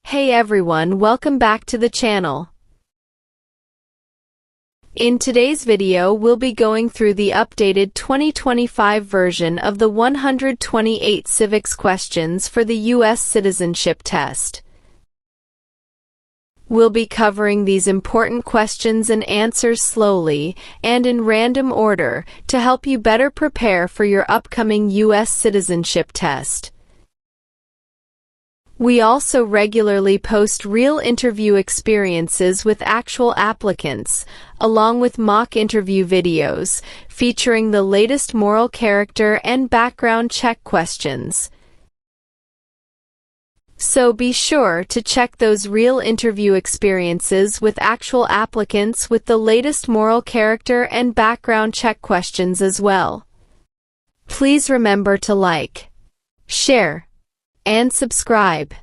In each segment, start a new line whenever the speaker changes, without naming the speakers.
Hey everyone, welcome back to the channel. In today's video, we'll be going through the updated 2025 version of the 128 civics questions for the U.S. Citizenship Test. We'll be covering these important questions and answers slowly and in random order to help you better prepare for your upcoming U.S. Citizenship Test. We also regularly post real interview experiences with actual applicants, along with mock interview videos featuring the latest moral character and background check questions. So be sure to check those real interview experiences with actual applicants with the latest moral character and background check questions as well. Please remember to like, share, and subscribe.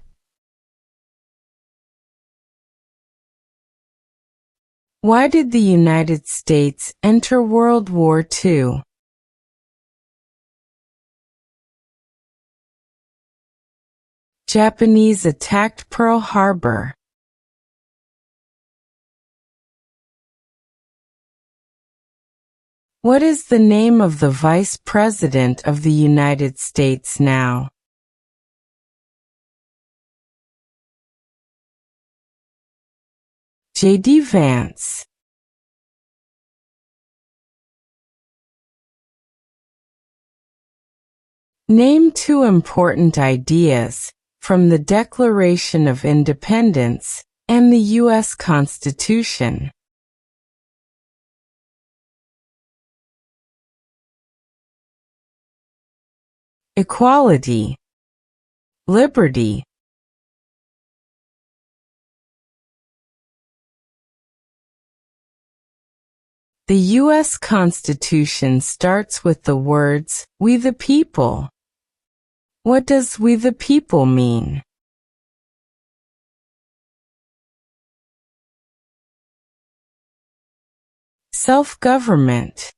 Why did the United States enter World War II? Japanese attacked Pearl Harbor. What is the name of the Vice President of the United States now? J.D. Vance. Name two important ideas from the Declaration of Independence and the U.S. Constitution. Equality, liberty. The U.S. Constitution starts with the words, "We the people." What does "we the people" mean? Self-government.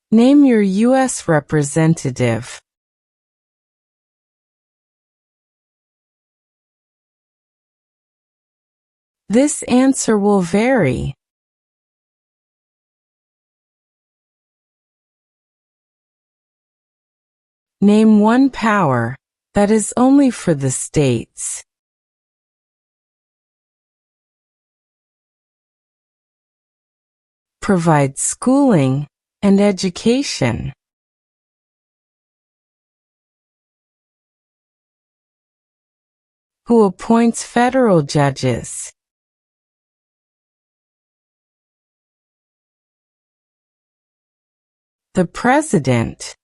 Name your U.S. representative. This answer will vary. Name one power that is only for the states. Provide schooling and education. Who appoints federal judges? The President.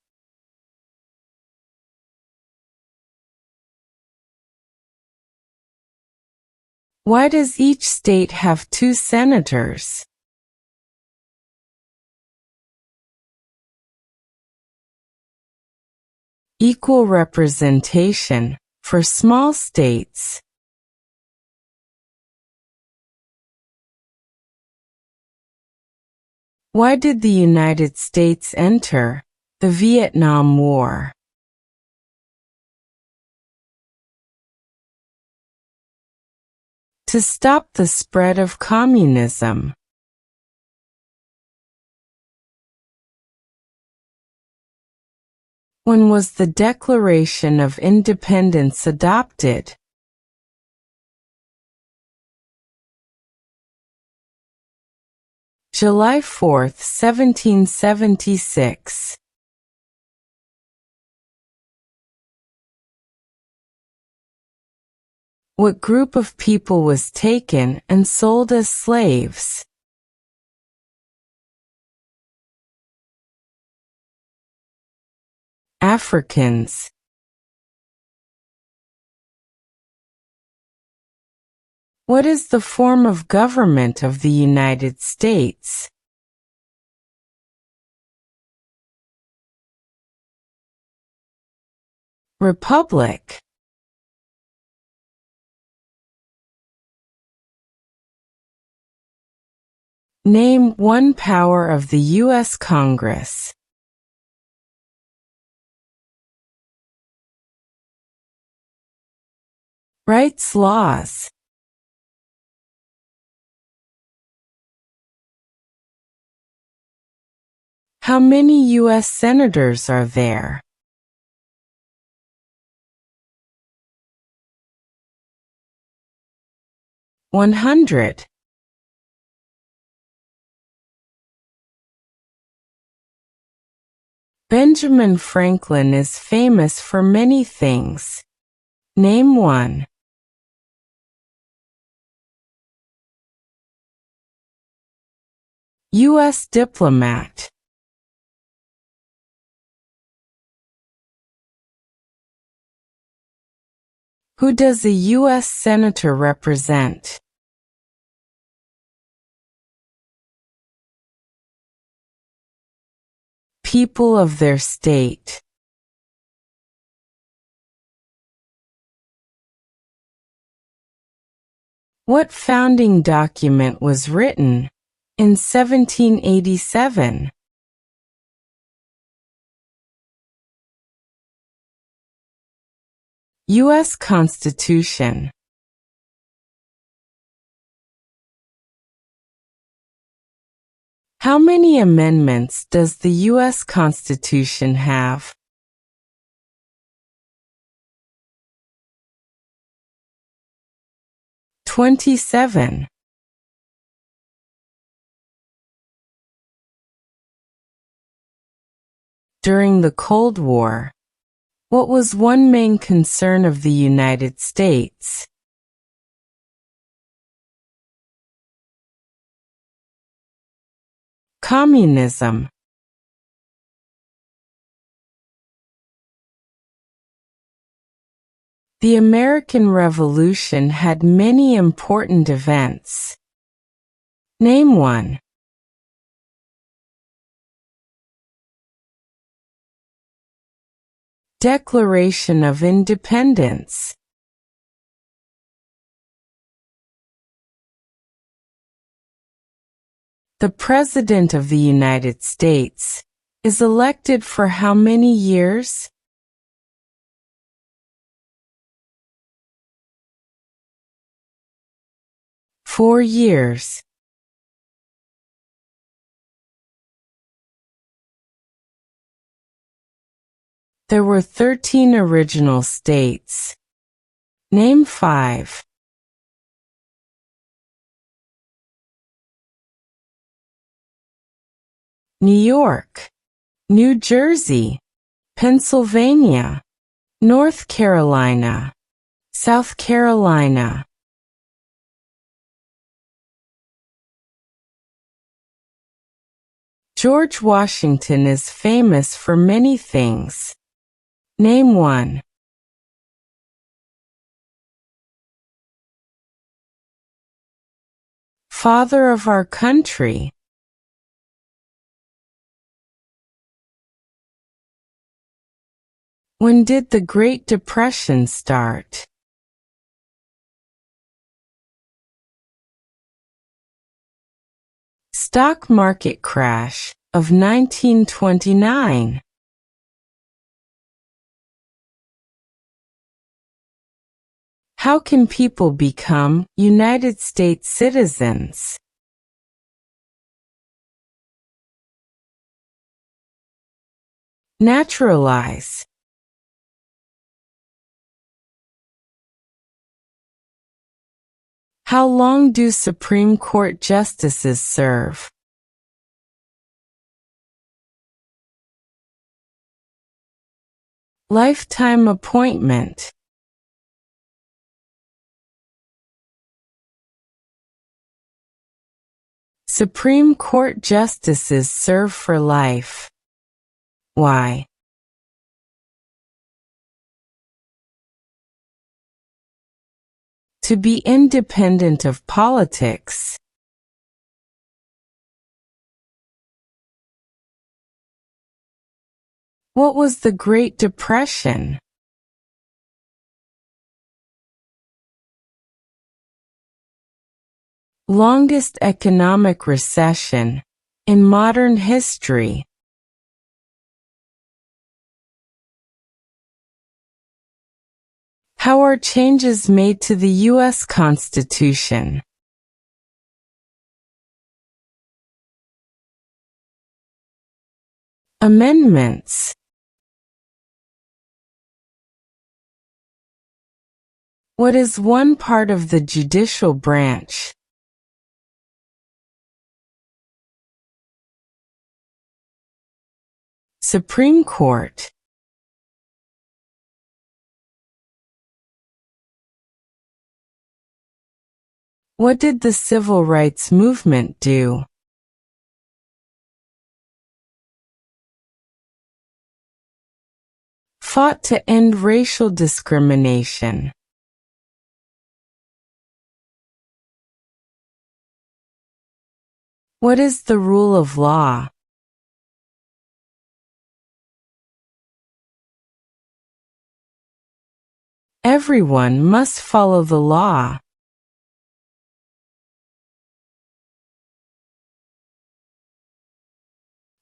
Why does each state have 2 senators? Equal representation for small states. Why did the United States enter the Vietnam War? To stop the spread of communism. When was the Declaration of Independence adopted? July 4, 1776. What group of people was taken and sold as slaves? Africans. What is the form of government of the United States? Republic. Name one power of the U.S. Congress. Writes laws. How many U.S. senators are there? 100. Benjamin Franklin is famous for many things. Name one. U.S. diplomat. Who does a U.S. senator represent? People of their state. What founding document was written in 1787? U.S. Constitution. How many amendments does the U.S. Constitution have? 27. During the Cold War, what was one main concern of the United States? Communism. The American Revolution had many important events. Name one. Declaration of Independence. The President of the United States is elected for how many years? 4 years. There were 13 original states. Name 5. New York, New Jersey, Pennsylvania, North Carolina, South Carolina. George Washington is famous for many things. Name one. Father of our country. When did the Great Depression start? Stock market crash of 1929. How can people become United States citizens? Naturalize. How long do Supreme Court justices serve? Lifetime appointment. Supreme Court justices serve for life. Why? To be independent of politics. What was the Great Depression? Longest economic recession in modern history. How are changes made to the U.S. Constitution? Amendments. What is one part of the judicial branch? Supreme Court. What did the Civil Rights Movement do? Fought to end racial discrimination. What is the rule of law? Everyone must follow the law.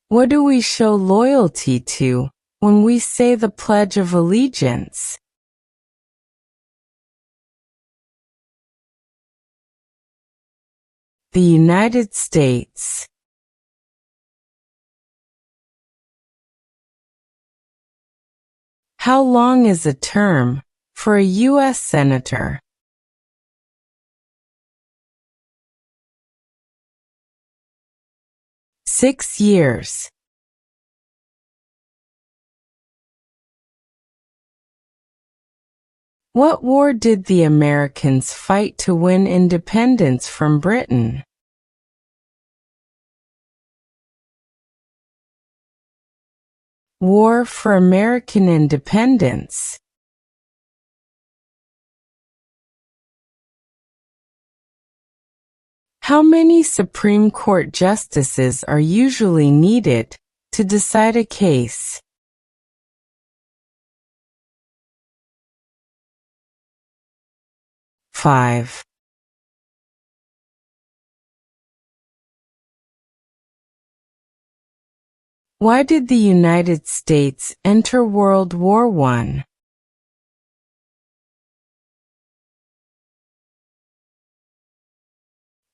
What do we show loyalty to when we say the Pledge of Allegiance? The United States. How long is a term for a U.S. Senator? 6 years. What war did the Americans fight to win independence from Britain? War for American Independence. How many Supreme Court justices are usually needed to decide a case? 5. Why did the United States enter World War I?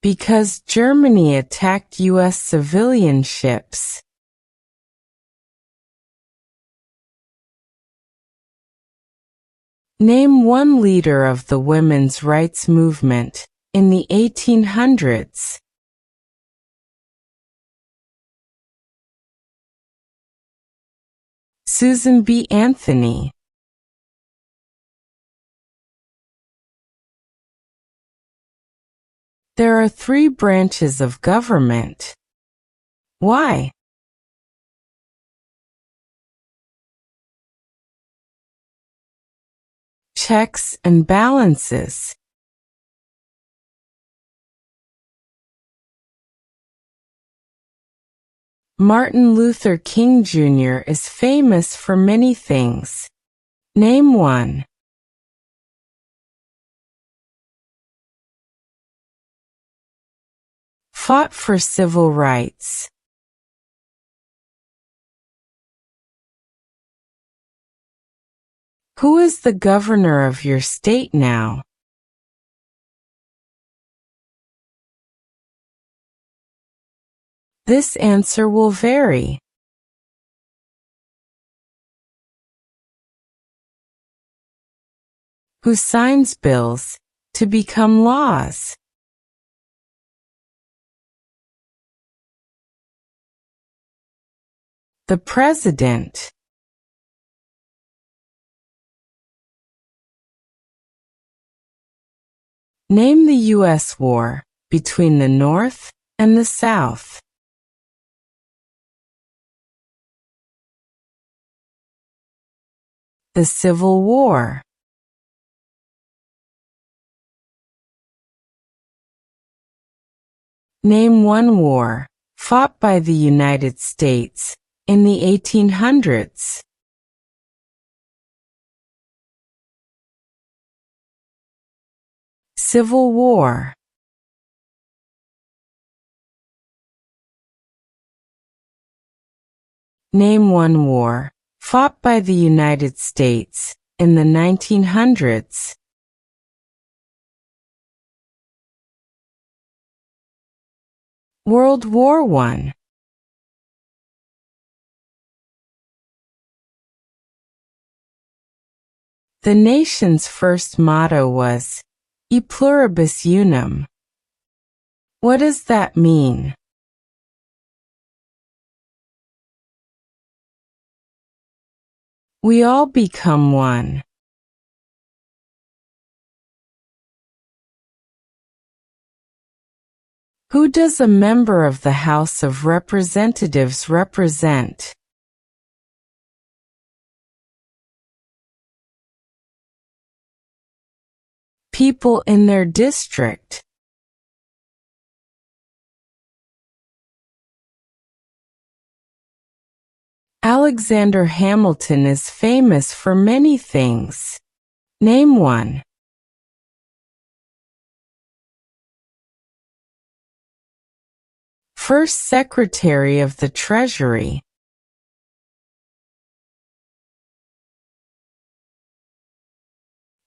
Because Germany attacked U.S. civilian ships. Name one leader of the women's rights movement in the 1800s. Susan B. Anthony. There are 3 branches of government. Why? Checks and balances. Martin Luther King Jr. is famous for many things. Name one. Fought for civil rights. Who is the governor of your state now? This answer will vary. Who signs bills to become laws? The President. Name the U.S. war between the North and the South. The Civil War. Name one war fought by the United States in the 1800s. Civil War. Name one war fought by the United States in the 1900s. World War I. The nation's first motto was, E pluribus unum. What does that mean? We all become one. Who does a member of the House of Representatives represent? People in their district. Alexander Hamilton is famous for many things. Name one. First Secretary of the Treasury.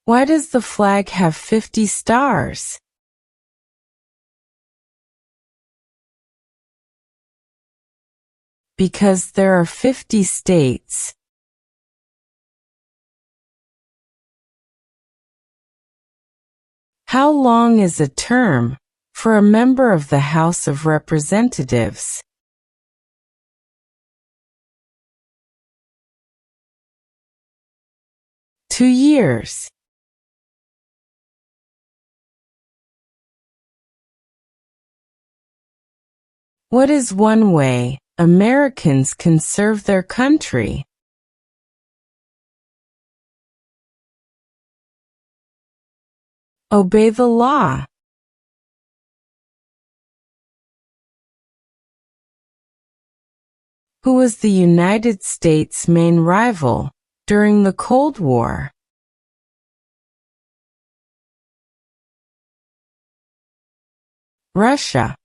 Why does the flag have 50 stars? Because there are 50 states. How long is a term for a member of the House of Representatives? 2 years. What is one way Americans can serve their country? Obey the law. Who was the United States' main rival during the Cold War? Russia.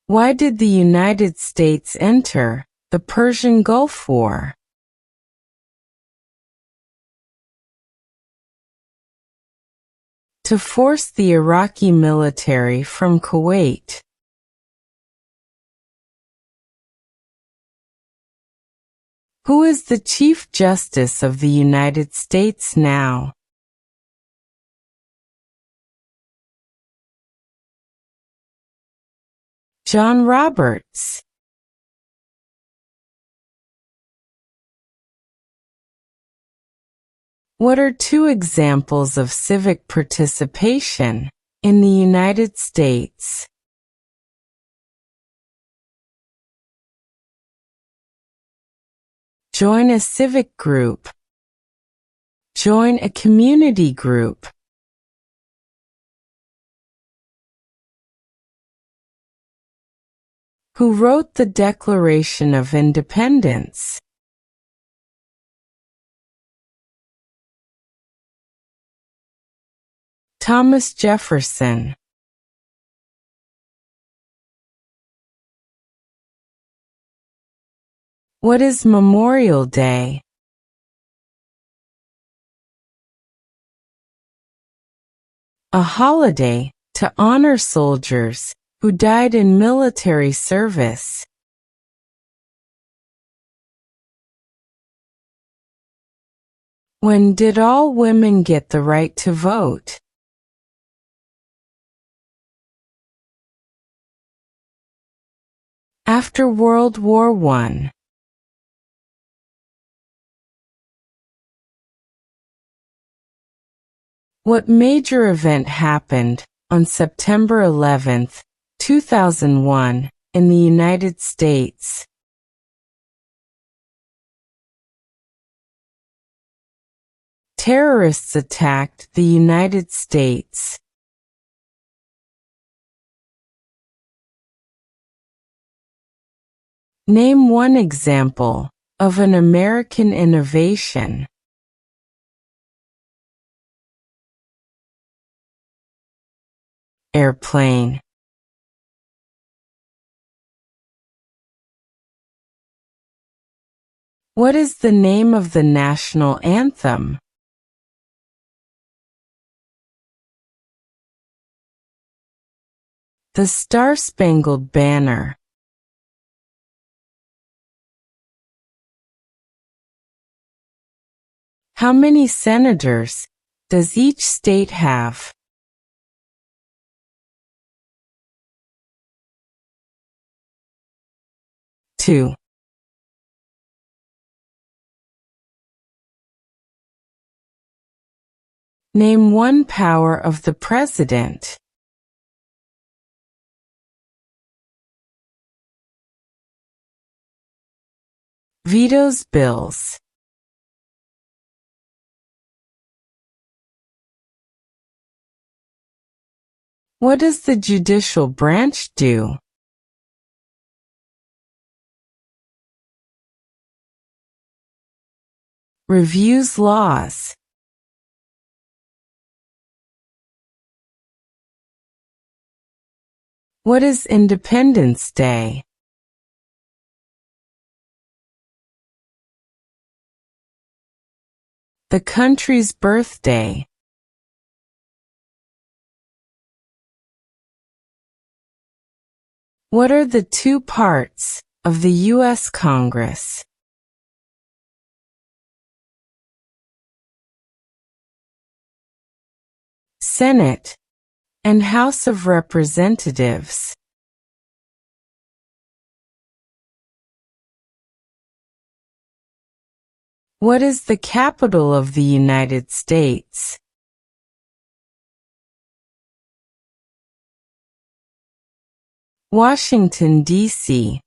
Why did the United States enter the Persian Gulf War? To force the Iraqi military from Kuwait. Who is the Chief Justice of the United States now? John Roberts. What are two examples of civic participation in the United States? Join a civic group. Join a community group. Who wrote the Declaration of Independence? Thomas Jefferson. What is Memorial Day? A holiday to honor soldiers who died in military service. When did all women get the right to vote? After World War I. What major event happened on September 11, 2001, in the United States? Terrorists attacked the United States. Name one example of an American innovation. Airplane. What is the name of the national anthem? The Star-Spangled Banner. How many senators does each state have? 2. Name one power of the president. Vetoes bills. What does the judicial branch do? Reviews laws. What is Independence Day? The country's birthday. What are the two parts of the U.S. Congress? Senate and House of Representatives. What is the capital of the United States? Washington, D.C.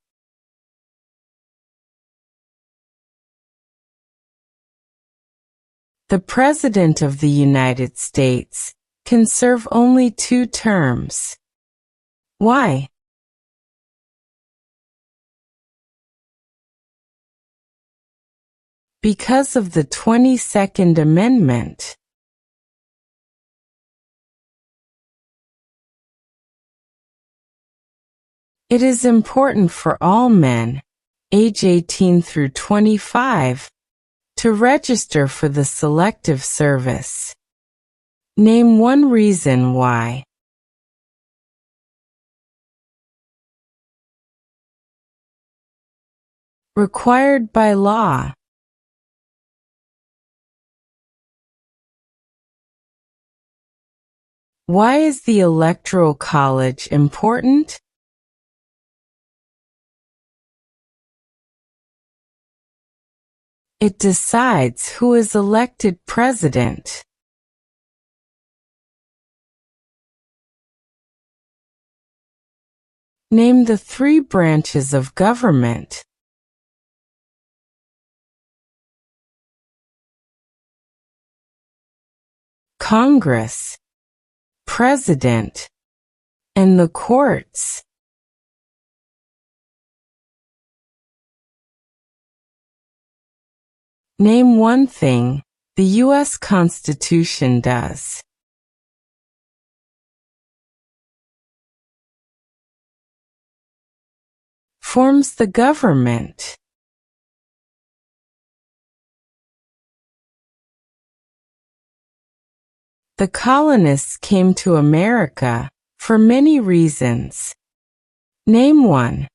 The President of the United States can serve only 2 terms. Why? Because of the 22nd Amendment. It is important for all men, age 18 through 25, to register for the Selective Service. Name one reason why. Required by law. Why is the Electoral College important? It decides who is elected president. Name the 3 branches of government. Congress, President, and the courts. Name one thing the U.S. Constitution does. Forms the government. The colonists came to America for many reasons. Name one.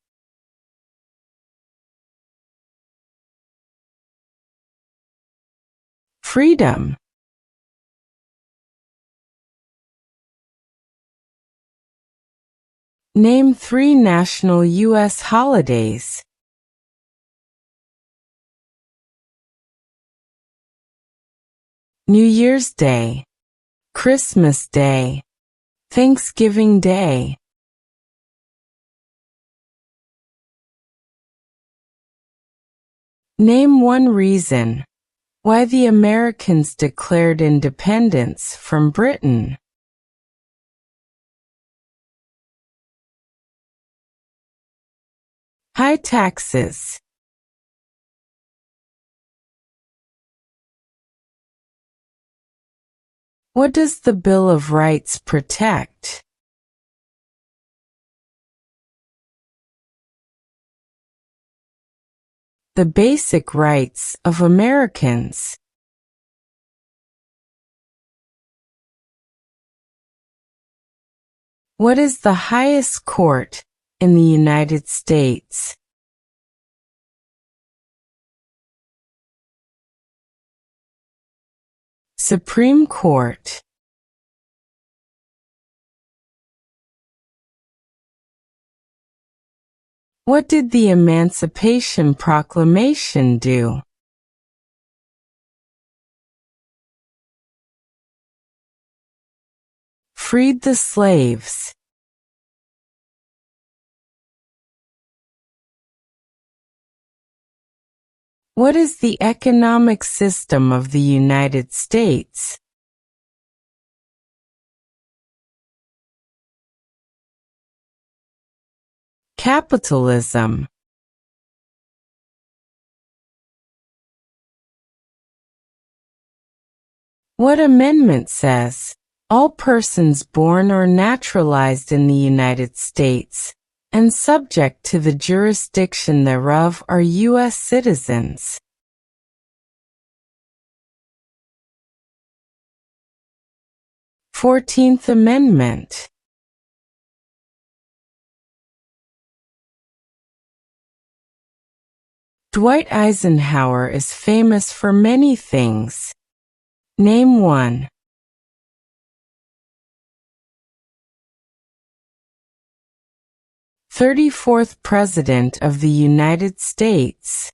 Freedom. Name 3 national U.S. holidays. New Year's Day, Christmas Day, Thanksgiving Day. Name one reason why the Americans declared independence from Britain. High taxes. What does the Bill of Rights protect? The basic rights of Americans. What is the highest court in the United States? Supreme Court. What did the Emancipation Proclamation do? Freed the slaves. What is the economic system of the United States? Capitalism. What amendment says, all persons born or naturalized in the United States and subject to the jurisdiction thereof are U.S. citizens? 14th Amendment. Dwight Eisenhower is famous for many things. Name one. "34th President of the United States."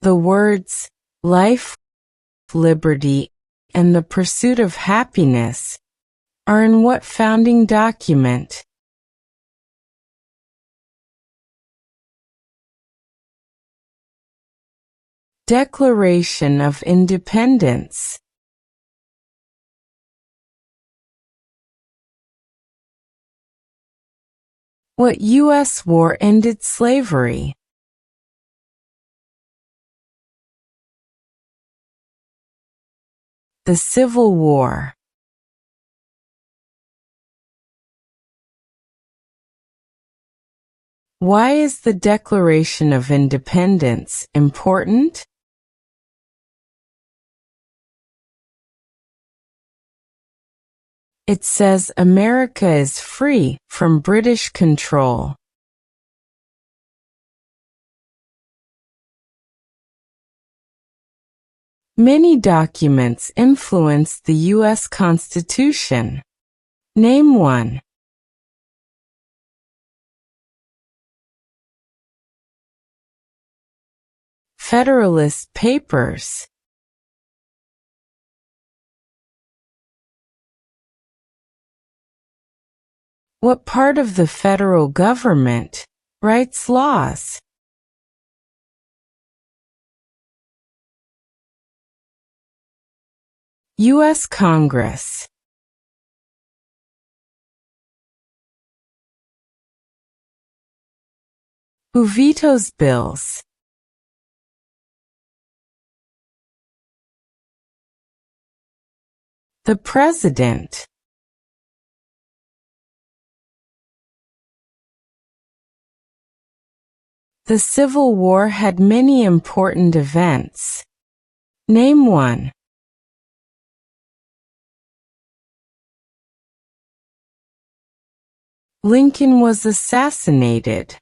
The words, life, liberty, and the pursuit of happiness are in what founding document? Declaration of Independence. What U.S. war ended slavery? The Civil War. Why is the Declaration of Independence important? It says America is free from British control. Many documents influence the U.S. Constitution. Name one. Federalist Papers. What part of the federal government writes laws? U.S. Congress. Who vetoes bills? The President. The Civil War had many important events. Name one. Lincoln was assassinated.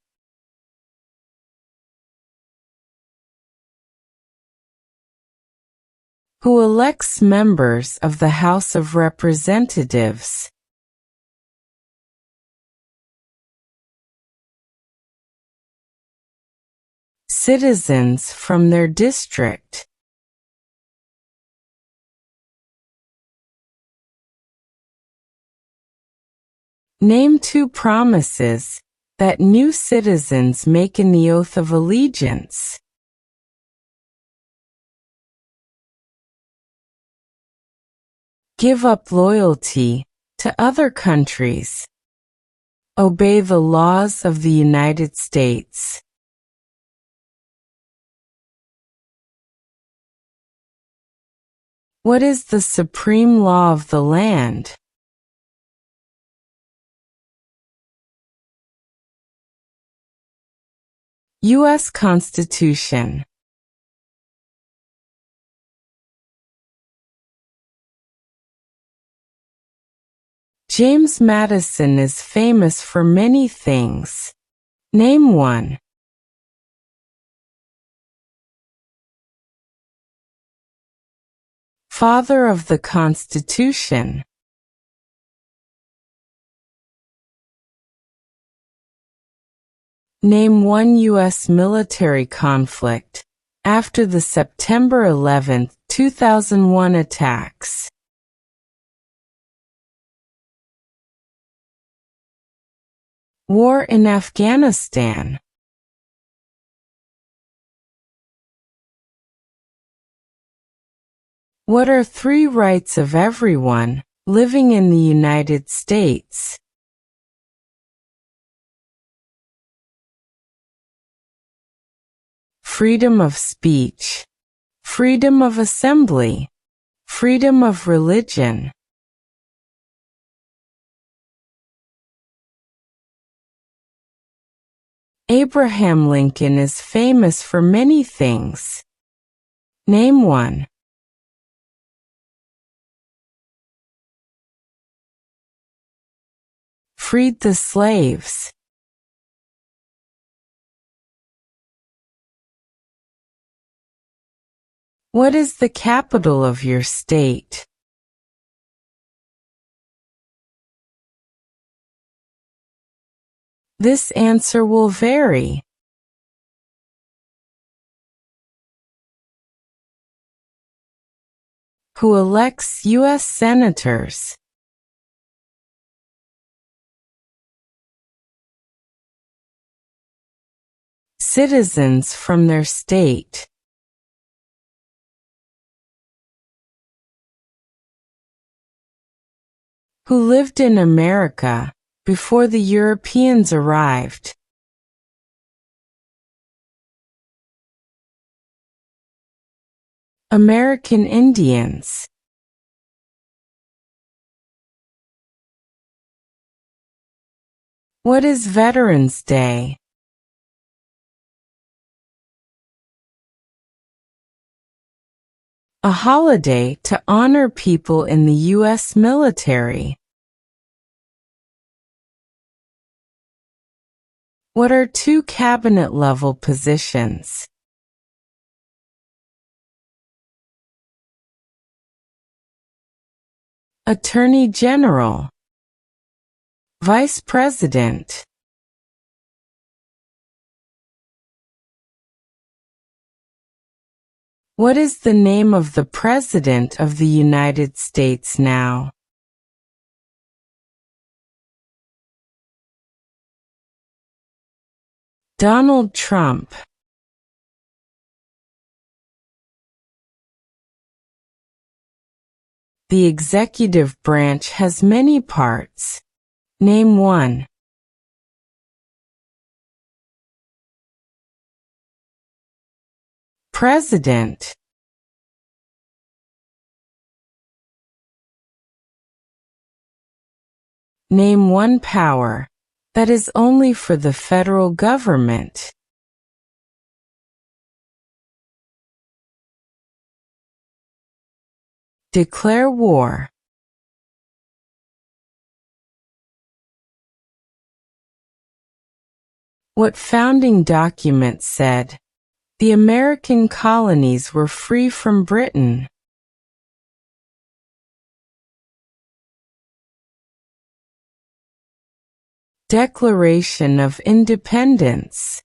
Who elects members of the House of Representatives? Citizens from their district. Name two promises that new citizens make in the oath of allegiance. Give up loyalty to other countries. Obey the laws of the United States. What is the supreme law of the land? U.S. Constitution. James Madison is famous for many things. Name one. Father of the Constitution. Name one U.S. military conflict after the September 11, 2001 attacks. War in Afghanistan. What are three rights of everyone living in the United States? Freedom of speech, freedom of assembly, freedom of religion. Abraham Lincoln is famous for many things. Name one. Freed the slaves. What is the capital of your state? This answer will vary. Who elects U.S. senators? Citizens from their state. Who lived in America before the Europeans arrived? American Indians. What is Veterans Day? A holiday to honor people in the U.S. military. What are two cabinet-level positions? Attorney General. Vice President. What is the name of the President of the United States now? Donald Trump. The executive branch has many parts. Name one. President. Name one power that is only for the federal government. Declare war. What founding document said the American colonies were free from Britain? Declaration of Independence.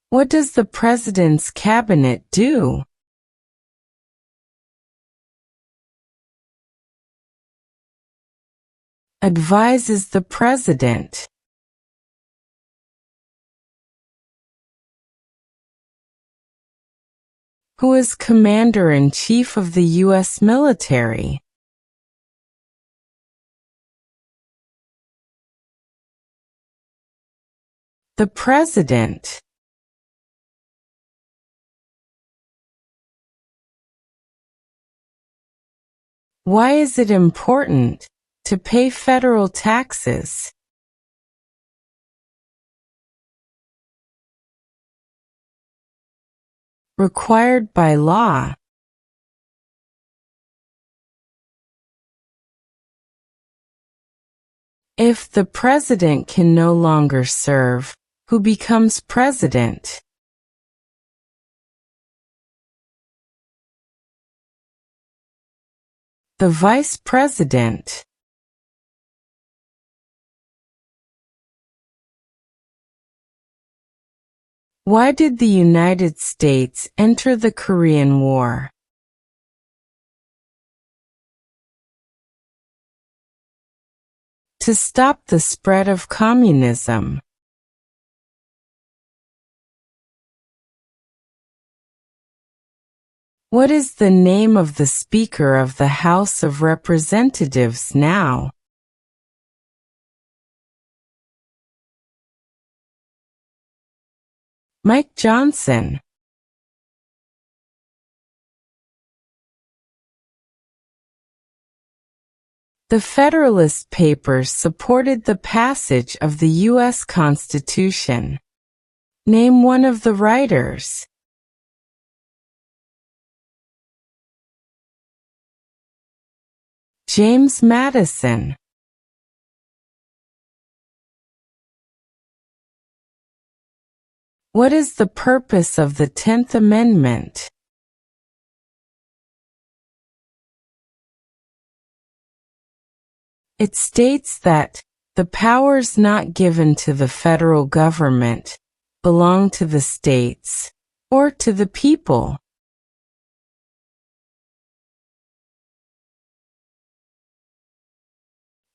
What does the President's cabinet do? Advises the President. Who is Commander-in-Chief of the U.S. military? The President. Why is it important To pay federal taxes. Required by law. If the president can no longer serve, who becomes president? The vice president. Why did the United States enter the Korean War? To stop the spread of communism. What is the name of the Speaker of the House of Representatives now? Mike Johnson. The Federalist Papers supported the passage of the U.S. Constitution. Name one of the writers. James Madison. What is the purpose of the 10th Amendment? It states that the powers not given to the federal government belong to the states or to the people.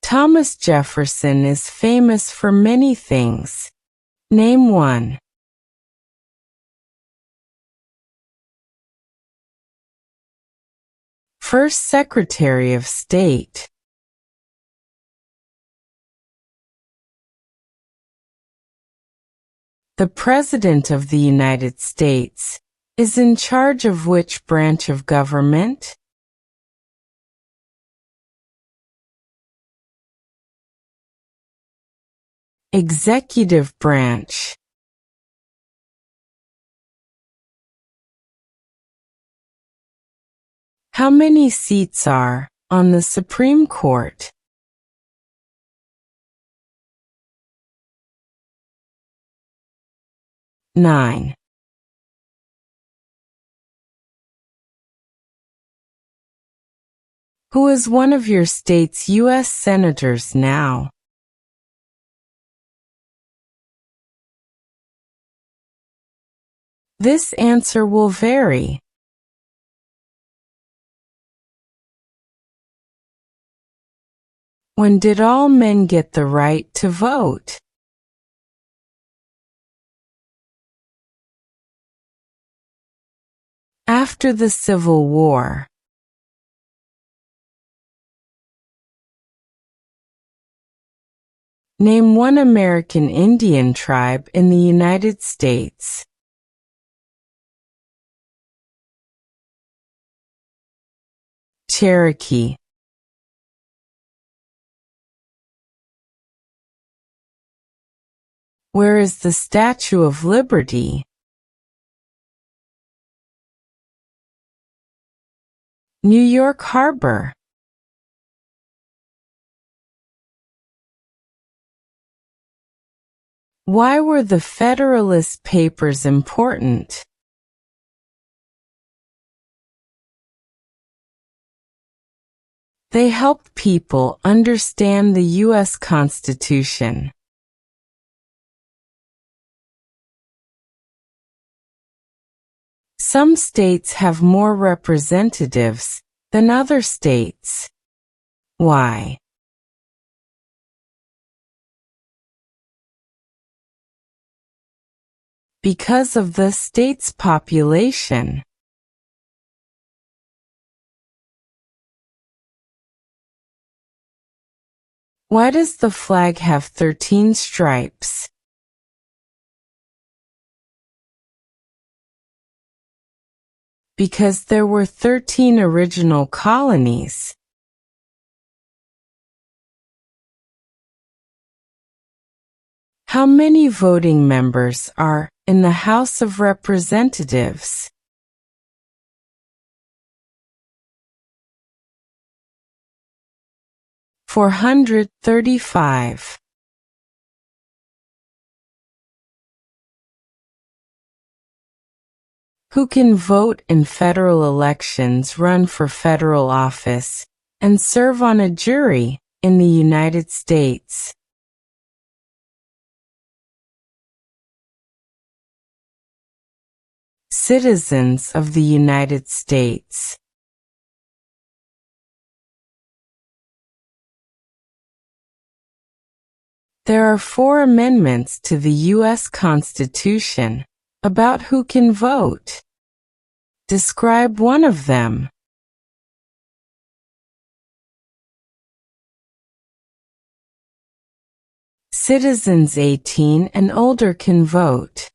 Thomas Jefferson is famous for many things. Name one. First Secretary of State. The President of the United States is in charge of which branch of government? Executive branch. How many seats are on the Supreme Court? 9. Who is one of your state's U.S. senators now? This answer will vary. When did all men get the right to vote? After the Civil War. Name one American Indian tribe in the United States. Cherokee. Where is the Statue of Liberty? New York Harbor. Why were the Federalist Papers important? They helped people understand the U.S. Constitution. Some states have more representatives than other states. Why? Because of the state's population. Why does the flag have 13 stripes? Because there were 13 original colonies. How many voting members are in the House of Representatives? 435. Who can vote in federal elections, run for federal office, and serve on a jury in the United States? Citizens of the United States. There are 4 amendments to the U.S. Constitution about who can vote. Describe one of them. Citizens 18 and older can vote.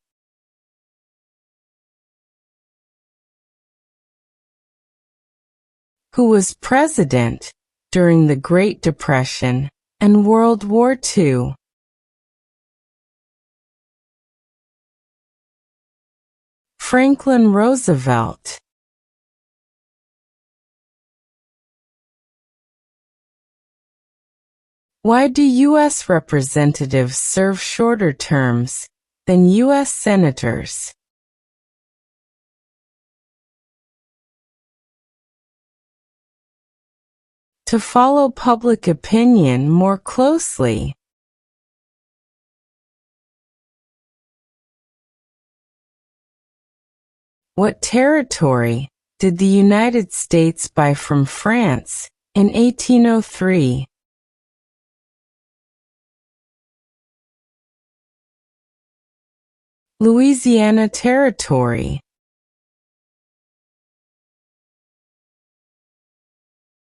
Who was president during the Great Depression and World War II? Franklin Roosevelt. Why do U.S. representatives serve shorter terms than U.S. senators? To follow public opinion more closely. What territory did the United States buy from France in 1803? Louisiana Territory.